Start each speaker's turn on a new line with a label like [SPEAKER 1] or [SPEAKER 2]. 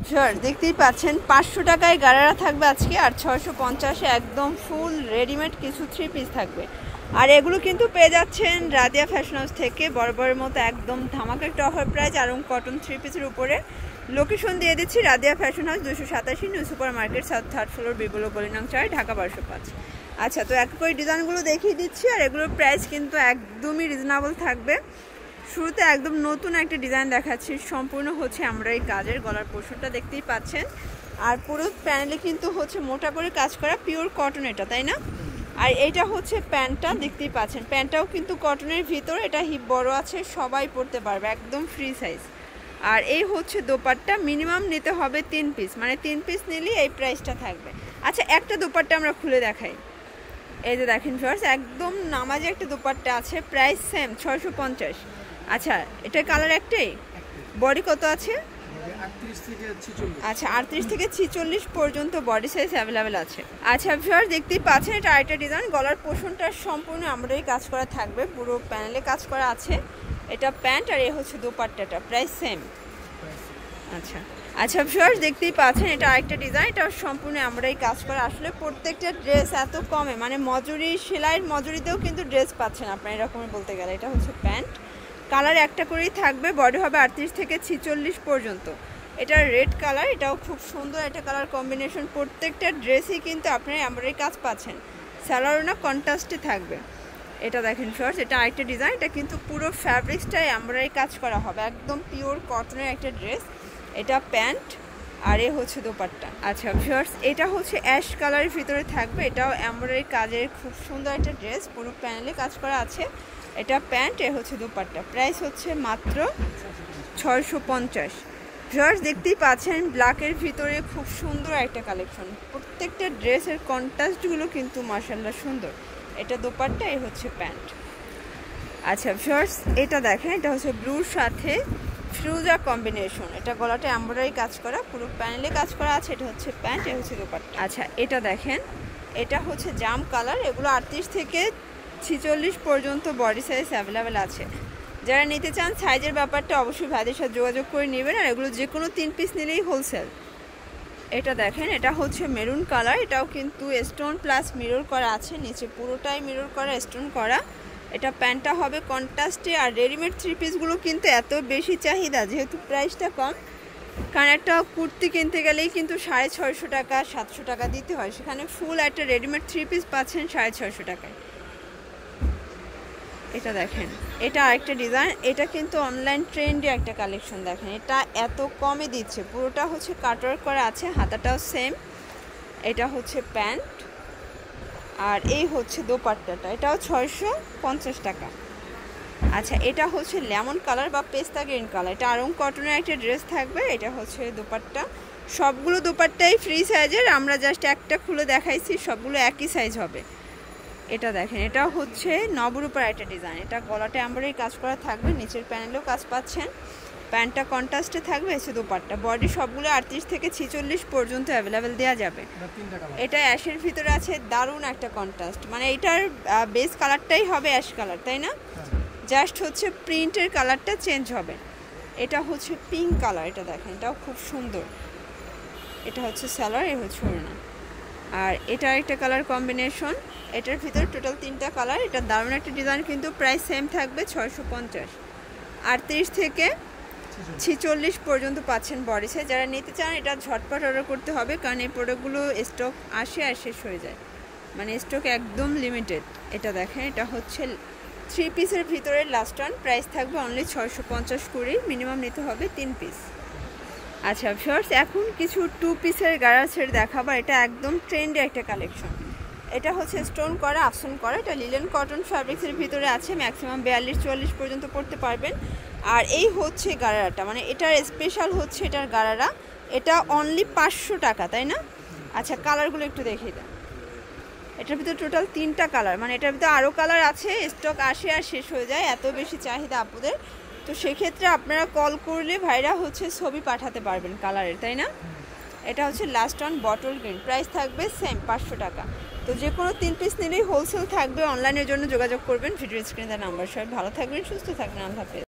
[SPEAKER 1] Viewers দেখতেই পাচ্ছেন 500 টাকায় গারারা থাকবে আজকে, আর 650 একদম ফুল রেডিমেড কিছু থ্রি পিস থাকবে। আর এগুলো কিন্তু পেয়ে যাচ্ছেন রাদিয়া ফ্যাশন হাউস থেকে বরাবরের মতো একদম ধামাকা একটা offer price Aarong cotton three পিসের উপরে। লোকেশন দিয়ে দিচ্ছি Radia fashion house 287 new super market, south third floor, বিবুল গলিনং 4, ঢাকা 1205। আচ্ছা, তো এক করে ডিজাইনগুলো দেখিয়ে দিচ্ছি, আর এগুলোর প্রাইস কিন্তু একদমই রিজনেবল থাকবে। শুরুতে একদম নতুন একটা ডিজাইন দেখাচ্ছি, সম্পূর্ণ হচ্ছে আমরা এই কাজের গলার পোর্শনটা দেখতেই পাচ্ছেন, আর পুরো প্যানেলে কিন্তু হচ্ছে মোটা করে কাজ করা পিওর কটন এটা, তাই না? আর এইটা হচ্ছে প্যান্টটা দেখতেই পাচ্ছেন, প্যান্টটাও কিন্তু কটনের ভিতর, এটা হিপ বড় আছে, সবাই পরতে পারবে, একদম ফ্রি সাইজ। আর এই হচ্ছে দোপাট্টা, মিনিমাম নিতে হবে 3 পিস, মানে 3 পিস নিলেই এই প্রাইসটা থাকবে। আচ্ছা, একটা দোপাট্টা আমরা খুলে দেখাই। এই যে দেখেন ফার্স্ট, একদম নামাজে একটা দোপাট্টা আছে, প্রাইস সেম 650। আচ্ছা, এটা কালার একটাই, বডি কত আছে? আচ্ছা, 38 থেকে 46 পর্যন্ত বডি সাইজ অ্যাভেলেবেল আছে। আচ্ছা ভিউয়ার্স দেখতেই পাচ্ছেন, এটা আরেকটা ডিজাইন, গলার পোর্শনটা সম্পূর্ণ আমরাই কাজ করা থাকবে, পুরো প্যানেলে কাজ করা আছে। এটা প্যান্ট, আর এই হচ্ছে দোপাট্টাটা, প্রাইস সেম। আচ্ছা আচ্ছা ভিউয়ার্স দেখতেই পাচ্ছেন, এটা আরেকটা ডিজাইন, এটা সম্পূর্ণ আমরাই কাজ করা। আসলে প্রত্যেকটা ড্রেস এত কমে, মানে মজুরি, সেলাইয়ের মজুরিতেও কিন্তু ড্রেস পাচ্ছেন আপনারা এরকমই বলতে গেলে। এটা হচ্ছে প্যান্ট, কালার একটা করেই থাকবে, বডি হবে 38 থেকে 46 পর্যন্ত। এটা রেড কালার, এটাও খুব সুন্দর একটা কালার কম্বিনেশন। প্রত্যেকটা ড্রেসই কিন্তু আপনারা এমব্রয়ডারি কাজ পাচ্ছেন, স্যালোয়ারও না কন্ট্রাস্টে থাকবে। এটা দেখেন ফার্স্ট, এটা আরেকটা ডিজাইন, এটা কিন্তু পুরো ফ্যাব্রিক্সটাই এমব্রয়ডারি কাজ করা হবে, একদম পিওর কটনের একটা ড্রেস। এটা প্যান্ট, আর এ হচ্ছে দোপাট্টা। আচ্ছা ভিউয়ার্স, এটা হচ্ছে অ্যাশ কালারের ভিতরে থাকবে, এটাও এমব্রয়ডারি কাজের খুব সুন্দর একটা ড্রেস, পুরো প্যানেলে কাজ করা আছে। এটা প্যান্ট, এ হচ্ছে দোপাট্টা, প্রাইস হচ্ছে মাত্র 650। ভিউয়ার্স দেখতেই পাচ্ছেন, ব্ল্যাকের ভিতরে খুব সুন্দর একটা কালেকশন, প্রত্যেকটা ড্রেসের কন্ট্রাস্টগুলো কিন্তু মাশাআল্লাহ সুন্দর। এটা দোপাট্টা, এ হচ্ছে প্যান্ট। আচ্ছা ভিউয়ার্স, এটা দেখেন, এটা হচ্ছে ব্লুর সাথে ফিরোজা কম্বিনেশন, এটা গলাটা এমব্রয়ডারি কাজ করা, পুরো প্যানেলে কাজ করা আছে। এটা হচ্ছে প্যান্ট, এ হচ্ছে দোপাট্টা। আচ্ছা, এটা দেখেন, এটা হচ্ছে জাম কালার, এগুলো 38 থেকে 46 পর্যন্ত বডি সাইজ অ্যাভেলেবেল আছে। যারা নিতে চান সাইজের ব্যাপারটা অবশ্যই ভাইদের সাথে যোগাযোগ করে নেবেন, আর এগুলো যে কোনো 3 পিস নিলেই হোলসেল। এটা দেখেন, এটা হচ্ছে মেরুন কালার, এটাও কিন্তু স্টোন প্লাস মিরর করা আছে, নিচে পুরোটাই মিরর করা, স্টোন করা। এটা প্যান্টটা হবে কন্ট্রাস্টে। আর রেডিমেড থ্রি পিসগুলো কিন্তু এত বেশি চাহিদা, যেহেতু প্রাইসটা কম, কারণ একটা কুর্তি কিনতে গেলেই কিন্তু 650 টাকা 700 টাকা দিতে হয়, সেখানে ফুল একটা রেডিমেড থ্রি পিস পাচ্ছেন 650 টাকায়। এটা দেখেন, এটা আরেকটা ডিজাইন, এটা কিন্তু অনলাইন ট্রেন্ডে একটা কালেকশন। দেখেন, এটা এত কমে দিচ্ছে, পুরোটা হচ্ছে কাটওয়ার্ক করা আছে, হাতাটাও সেম। এটা হচ্ছে প্যান্ট, আর এই হচ্ছে দোপাট্টাটা, এটাও 650 টাকা। আচ্ছা, এটা হচ্ছে লেমন কালার বা পেস্তা গ্রিন কালার, এটা আরং কটনের একটা ড্রেস থাকবে। এটা হচ্ছে দোপাট্টা, সবগুলো দোপাট্টাই ফ্রি সাইজের, আমরা জাস্ট একটা খুলে দেখাইছি, সবগুলো একই সাইজ হবে। এটা দেখেন, এটা হচ্ছে নবরূপার একটা ডিজাইন, এটা গলাটা এমব্রয়ডারি কাজ করা থাকবে, নিচের প্যানেলেও কাজ পাচ্ছেন। প্যান্টটা কন্ট্রাস্টে থাকবে, এসে দোপাট্টা, বডি সবগুলো 38 থেকে 46 পর্যন্ত অ্যাভেলেবেল দেওয়া যাবে। এটা অ্যাশের ভিতরে আছে, দারুণ একটা কন্ট্রাস্ট, মানে এটার বেস কালারটাই হবে অ্যাশ কালার, তাই না? জাস্ট হচ্ছে প্রিন্টের কালারটা চেঞ্জ হবে। এটা হচ্ছে পিঙ্ক কালার, এটা দেখেন, এটাও খুব সুন্দর। এটা হচ্ছে সালোয়ার, এ হচ্ছে ওড়না। আর এটা একটা কালার কম্বিনেশন, এটার ভিতরে টোটাল 3টা কালার। এটা দারুণ একটা ডিজাইন, কিন্তু প্রাইস সেম থাকবে 650। 38 থেকে 46 পর্যন্ত পাচ্ছেন বডি সাইজ। যারা নিতে চান এটা ঝটপট অর্ডার করতে হবে, কারণ এই প্রোডাক্টগুলো স্টক আসে আর শেষ হয়ে যায়, মানে স্টক একদম লিমিটেড। এটা দেখেন, এটা হচ্ছে 3 পিসের ভিতরে লাস্ট ওয়ান, প্রাইস থাকবে অনলি 650 করে, মিনিমাম নিতে হবে 3 পিস। আচ্ছা ভিউয়ার্স, এখন কিছু 2 পিসের গাড়া সেট দেখাবো, এটা একদম ট্রেন্ডে একটা কালেকশন। এটা হচ্ছে স্টোন করা, আফসান করা, এটা লিলেন কটন ফ্যাব্রিক্সের ভিতরে আছে, ম্যাক্সিমাম 42-44 পর্যন্ত পড়তে পারবেন। আর এই হচ্ছে গাড়াটা, মানে এটার স্পেশাল হচ্ছে এটার গাড়ারা, এটা অনলি 500 টাকা, তাই না? আচ্ছা, কালারগুলো একটু দেখিয়ে দেন। এটার ভিতরে টোটাল 3টা কালার, মানে এটার ভিতরে আরও কালার আছে, স্টক আসে আর শেষ হয়ে যায়, এত বেশি চাহিদা আপুদের। তো সেক্ষেত্রে আপনারা কল করলে ভাইরা হচ্ছে ছবি পাঠাতে পারবেন কালারের, তাই না? এটা হচ্ছে last one bottle green, price থাকবে সেম 500 টাকা। তো যে কোনো 3 পিস নিলেই হোলসেল থাকবে, অনলাইনের জন্য যোগাযোগ করবেন ভিডিও স্ক্রিনে দেওয়া নাম্বার। সবাই ভালো থাকবেন, সুস্থ থাকবেন, আল্লাহ হাফেজ।